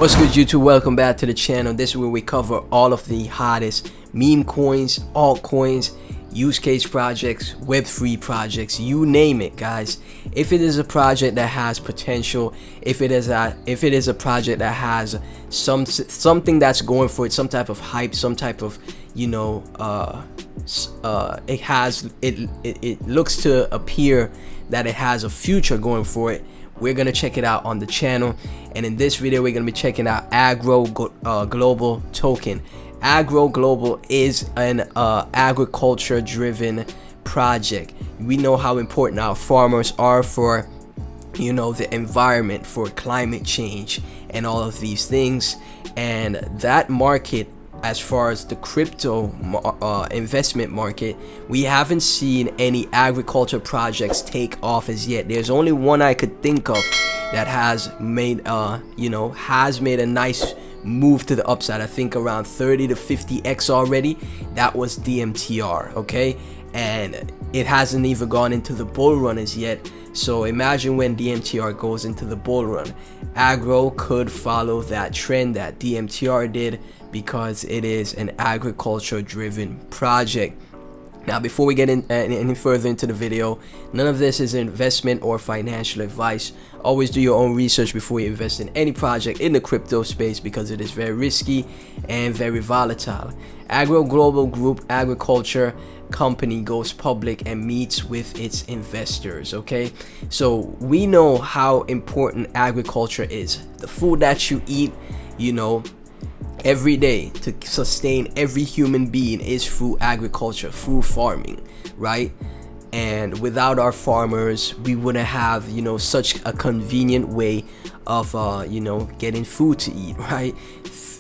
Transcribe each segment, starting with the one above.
What's good, YouTube? Welcome back to the channel. This is where we cover all of the hottest meme coins, altcoins, use case projects, Web3 projects, you name it, guys. If it is a project that has potential, if it is a project that has something that's going for it, some type of hype, some type of, it looks to appear that it has a future going for it, we're gonna check it out on the channel. And in this video, we're gonna be checking out Agro Global token. Agro Global is an agriculture driven project. We know how important our farmers are for the environment, for climate change and all of these things. And that market, as far as the crypto investment market, we haven't seen any agriculture projects take off as yet. There's only one I could think of that has made a nice move to the upside. I think around 30 to 50x already. That was DMTR, okay? And it hasn't even gone into the bull run as yet. So imagine when DMTR goes into the bull run. Agro could follow that trend that DMTR did because it is an agriculture driven project. Now, before we get any further into the video, none of this is investment or financial advice. Always do your own research before you invest in any project in the crypto space because it is very risky and very volatile. Agro Global Group agriculture company goes public and meets with its investors. Okay, so we know how important agriculture is. The food that you eat, every day to sustain every human being is through agriculture, through farming, right? And without our farmers, we wouldn't have such a convenient way of getting food to eat, right?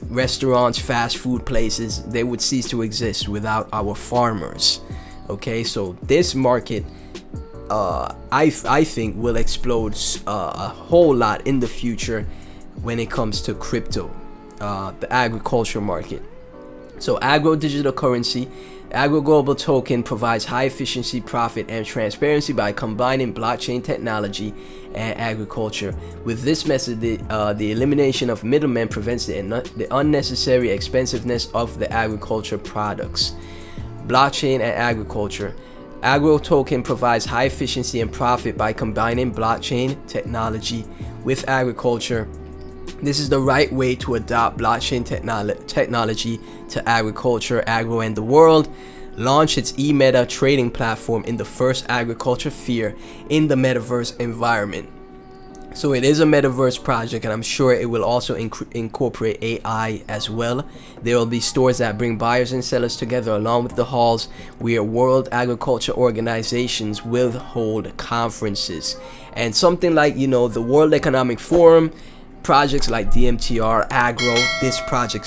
Restaurants, fast food places, they would cease to exist without our farmers. Okay, so this market I think will explode a whole lot in the future when it comes to crypto, the agriculture market. So Agro digital currency, Agro Global token provides high efficiency, profit, and transparency by combining blockchain technology and agriculture. With this method, the elimination of middlemen prevents the unnecessary expensiveness of the agriculture products. Blockchain and agriculture. Agro token provides high efficiency and profit by combining blockchain technology with agriculture. This is the right way to adopt blockchain technology to agriculture. Agro and the world launched its eMeta trading platform in the first agriculture fair in the metaverse environment. So it is a metaverse project, and I'm sure it will also incorporate AI as well. There will be stores that bring buyers and sellers together along with the halls where world agriculture organizations will hold conferences. And something like, the World Economic Forum, projects like DMTR, Agro, this project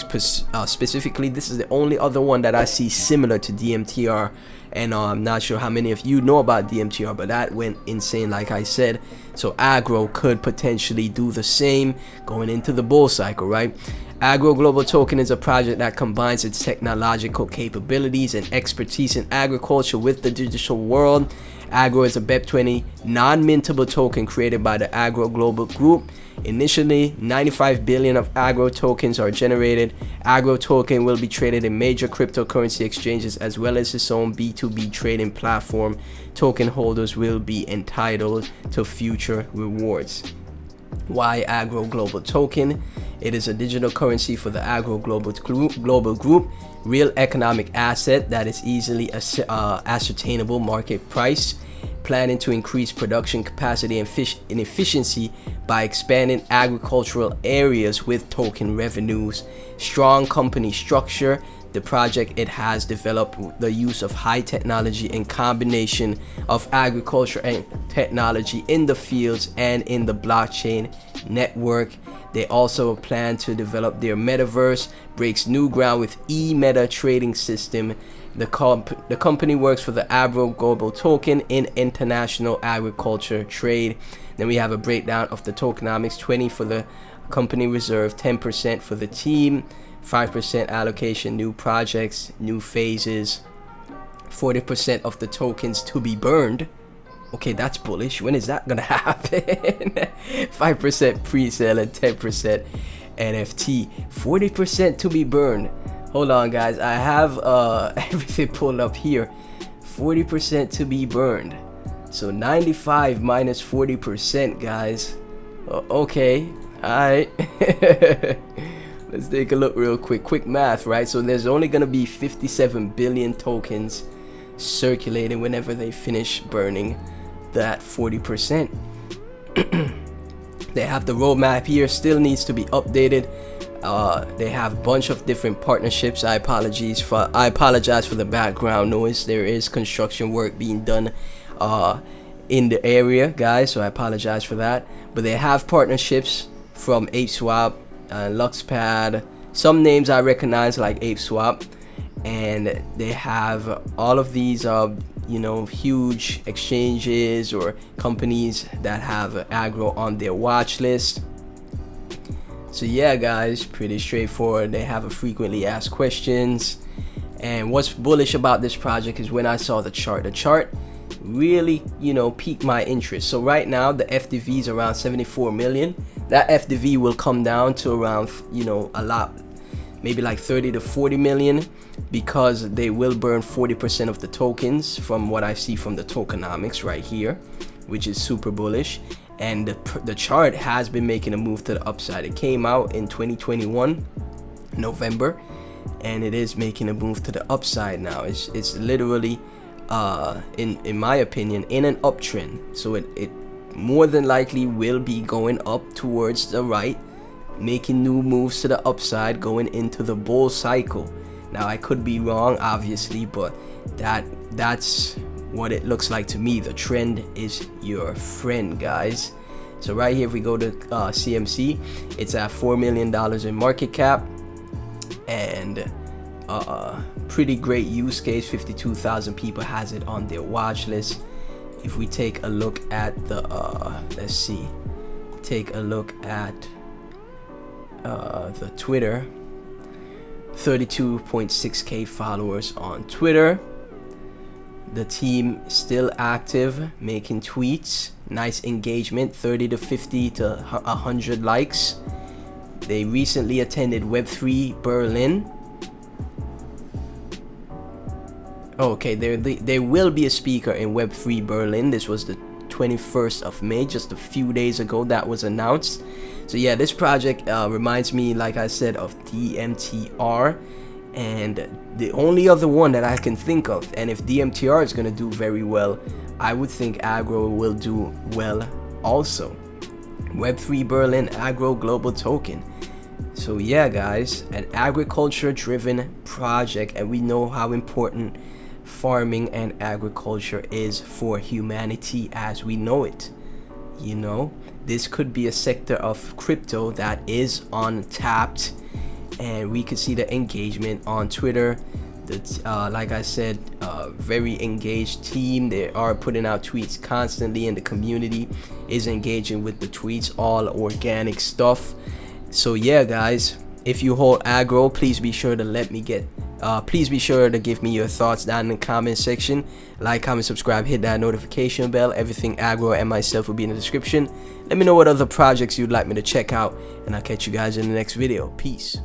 specifically, this is the only other one that I see similar to DMTR. And I'm not sure how many of you know about DMTR, but that went insane, like I said. So Agro could potentially do the same going into the bull cycle, right? Agro Global token is a project that combines its technological capabilities and expertise in agriculture with the digital world. Agro is a BEP20 non-mintable token created by the Agro Global Group. Initially, 95 billion of Agro tokens are generated. Agro token will be traded in major cryptocurrency exchanges as well as its own B2B trading platform. Token holders will be entitled to future rewards. Why Agro Global token? It is a digital currency for the Agro Global Group, real economic asset that is easily ascertainable market price, planning to increase production capacity and efficiency by expanding agricultural areas with token revenues. Strong company structure. The project it has developed the use of high technology and combination of agriculture and technology in the fields and in the blockchain network. They also plan to develop their metaverse, breaks new ground with eMeta trading system. The company works for the Agro Global token in international agriculture trade. Then we have a breakdown of the tokenomics: 20 for the company reserve, 10% for the team, 5% allocation, new projects, new phases, 40% of the tokens to be burned. Okay, that's bullish. When is that gonna happen? 5% pre-sale and 10% NFT. 40% to be burned. Hold on, guys. I have everything pulled up here. 40% to be burned. So 95 minus 40%, guys. Okay. Alright. Let's take a look real quick. Quick math, right? So there's only going to be 57 billion tokens circulating whenever they finish burning that 40%. They have the roadmap here, still needs to be updated. They have a bunch of different partnerships. I apologize for the background noise. There is construction work being done in the area, guys, so I apologize for that. But they have partnerships from ApeSwap, LuxPad, some names I recognize like ApeSwap, and they have all of these you know, huge exchanges or companies that have Agro on their watch list. So yeah, guys, pretty straightforward. They have a frequently asked questions. And what's bullish about this project is when I saw the chart really, you know, piqued my interest. So right now the FDV is around 74 million. That FDV will come down to around, you know, a lot, maybe like 30 to 40 million, because they will burn 40% of the tokens from what I see from the tokenomics right here, which is super bullish. And the chart has been making a move to the upside. It came out in 2021 November, and it is making a move to the upside now. It's literally in my opinion in an uptrend, so it more than likely will be going up towards the right, making new moves to the upside, going into the bull cycle. Now I could be wrong, obviously, but that's what it looks like to me. The trend is your friend, guys. So right here, if we go to CMC, it's at $4 million in market cap, and pretty great use case. 52,000 people has it on their watch list. If we take a look at the let's see, take a look at the Twitter, 32.6k followers on Twitter. The team still active, making tweets, nice engagement, 30 to 50 to 100 likes. They recently attended Web3 Berlin. Okay, there will be a speaker in Web3 Berlin. This was the 21st of May, just a few days ago that was announced. So yeah, this project reminds me, like I said, of DMTR, and the only other one that I can think of, and if DMTR is going to do very well, I would think Agro will do well also. Web3 Berlin Agro Global Token. So yeah, guys, an agriculture driven project, and we know how important farming and agriculture is for humanity as we know it. You know, this could be a sector of crypto that is untapped, and we could see the engagement on Twitter. Like I said, very engaged team. They are putting out tweets constantly, and the community is engaging with the tweets, all organic stuff. So yeah, guys, if you hold Agro, please be sure to please be sure to give me your thoughts down in the comment section. Like, comment, subscribe, hit that notification bell. Everything Agro and myself will be in the description. Let me know what other projects you'd like me to check out, and I'll catch you guys in the next video. Peace.